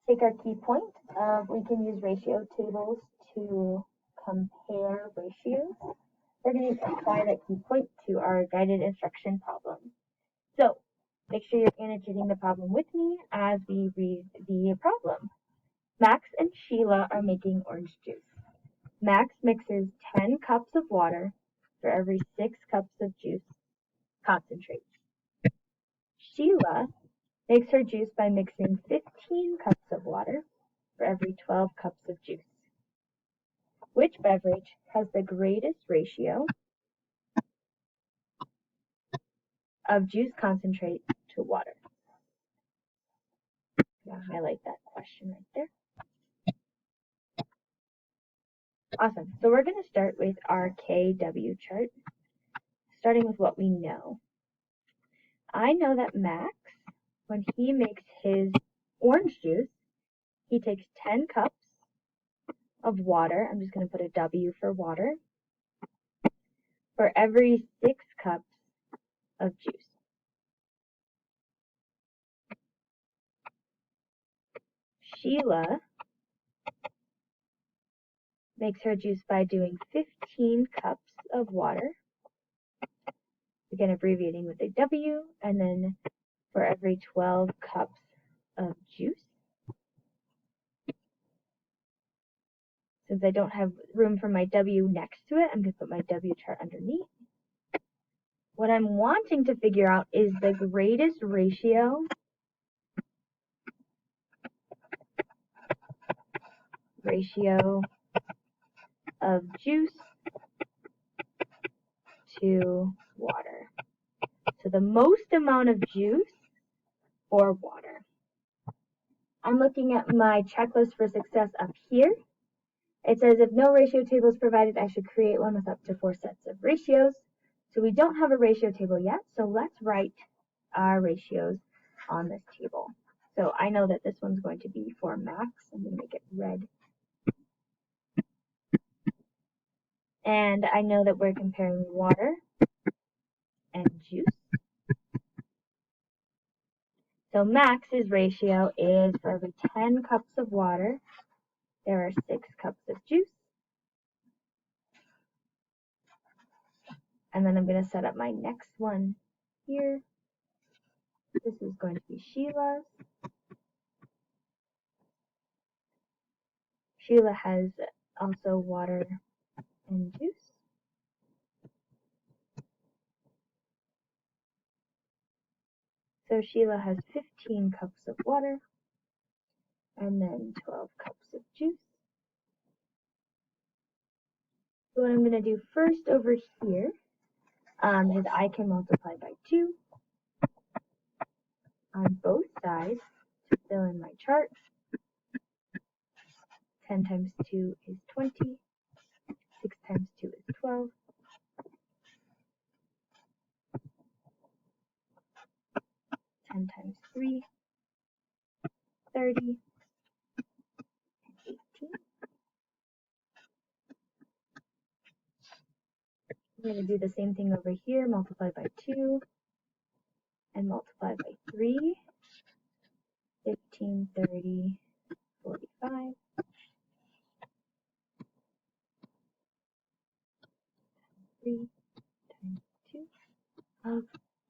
take our key point. We can use ratio tables to compare ratios. We're going to apply that key point to our guided instruction problem. So make sure you're annotating the problem with me as we read the problem. Max and Sheila are making orange juice. Max mixes 10 cups of water for every 6 cups of juice concentrate. Sheila makes her juice by mixing 15 cups of water for every 12 cups of juice. Which beverage has the greatest ratio of juice concentrate to water? I'm going to highlight that question right there. Awesome. So we're going to start with our KW chart, starting with what we know. I know that Max, when he makes his orange juice, he takes 10 cups of water. I'm just going to put a W for water for every 6 cups of juice. Sheila makes her juice by doing 15 cups of water. Again, abbreviating with a W, and then for every 12 cups of juice. Since I don't have room for my W next to it, I'm going to put my W chart underneath. What I'm wanting to figure out is the greatest ratio of juice to water. So the most amount of juice or water. I'm looking at my checklist for success up here. It says if no ratio table is provided, I should create one with up to 4 sets of ratios. So we don't have a ratio table yet, so let's write our ratios on this table. So I know that this one's going to be for Max. I'm going to make it red. And I know that we're comparing water and juice. So Max's ratio is for every 10 cups of water, there are 6 cups of juice. And then I'm going to set up my next one here. This is going to be Sheila's. Sheila has also water and juice. So Sheila has 15 cups of water and then 12 cups of juice. So what I'm going to do first over here is I can multiply by 2 on both sides to fill in my chart. 10 times 2 is 20. 6 times 2 is 12. 10 times 3, 30, and 18. I'm going to do the same thing over here, multiply by 2, and multiply by 3, 15, 30, 45. 3 times 2 of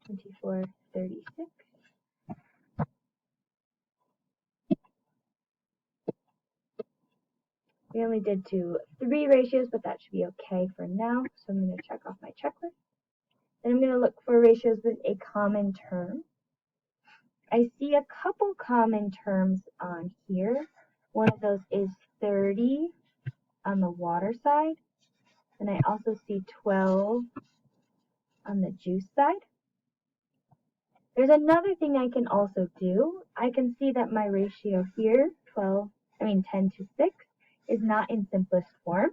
24, 36. We only did 3 ratios, but that should be okay for now. So I'm going to check off my checklist. Then I'm going to look for ratios with a common term. I see a couple common terms on here. One of those is 30 on the water side. And I also see 12 on the juice side. There's another thing I can also do. I can see that my ratio here, 10 to 6, is not in simplest form.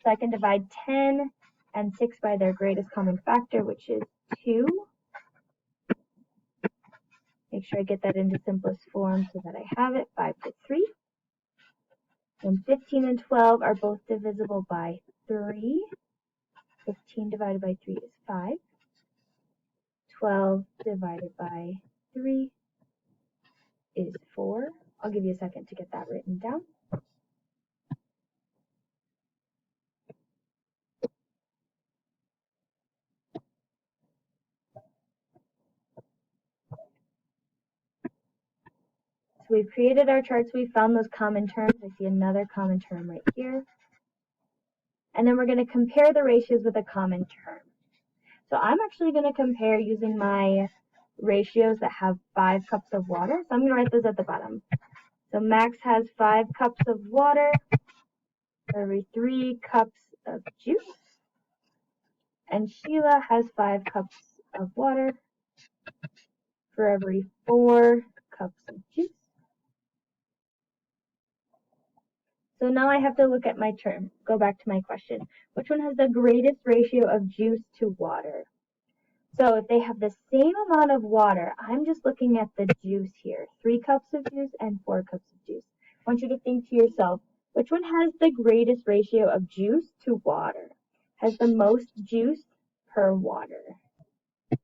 So I can divide 10 and 6 by their greatest common factor, which is 2. Make sure I get that into simplest form so that I have it, 5 to 3. And 15 and 12 are both divisible by 3. 15 divided by 3 is 5. 12 divided by 3 is 4. I'll give you a second to get that written down. So we've created our charts, we found those common terms. I see another common term right here. And then we're going to compare the ratios with a common term. So I'm actually going to compare using my ratios that have 5 cups of water. So I'm going to write those at the bottom. So Max has 5 cups of water for every 3 cups of juice. And Sheila has 5 cups of water for every 4 cups of juice. So now I have to look at my term. Go back to my question. Which one has the greatest ratio of juice to water? So if they have the same amount of water, I'm just looking at the juice here. 3 cups of juice and 4 cups of juice. I want you to think to yourself, which one has the greatest ratio of juice to water? Has the most juice per water? I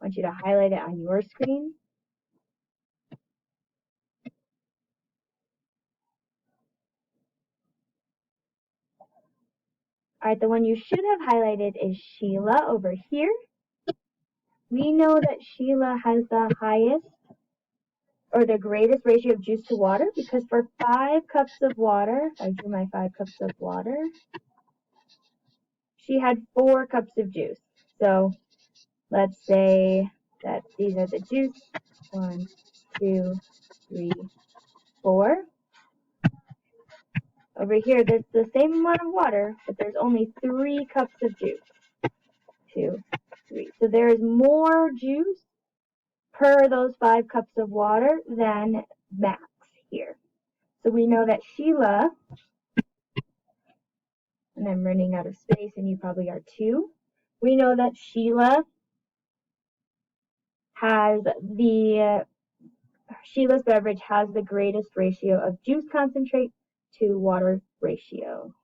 want you to highlight it on your screen. Alright, the one you should have highlighted is Sheila over here. We know that Sheila has the highest or the greatest ratio of juice to water because for 5 cups of water, I drew my 5 cups of water, she had 4 cups of juice. So let's say that these are the juice. 1, 2, 3, 4. Over here, there's the same amount of water, but there's only 3 cups of juice. 2, 3. So there is more juice per those 5 cups of water than Max here. So we know that Sheila, and I'm running out of space and you probably are too, we know that Sheila's beverage has the greatest ratio of juice concentrate to water ratio.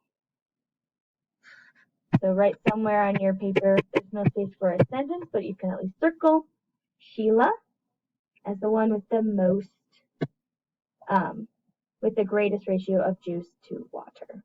So write somewhere on your paper, there's no space for a sentence, but you can at least circle Sheila as the one with the most, with the greatest ratio of juice to water.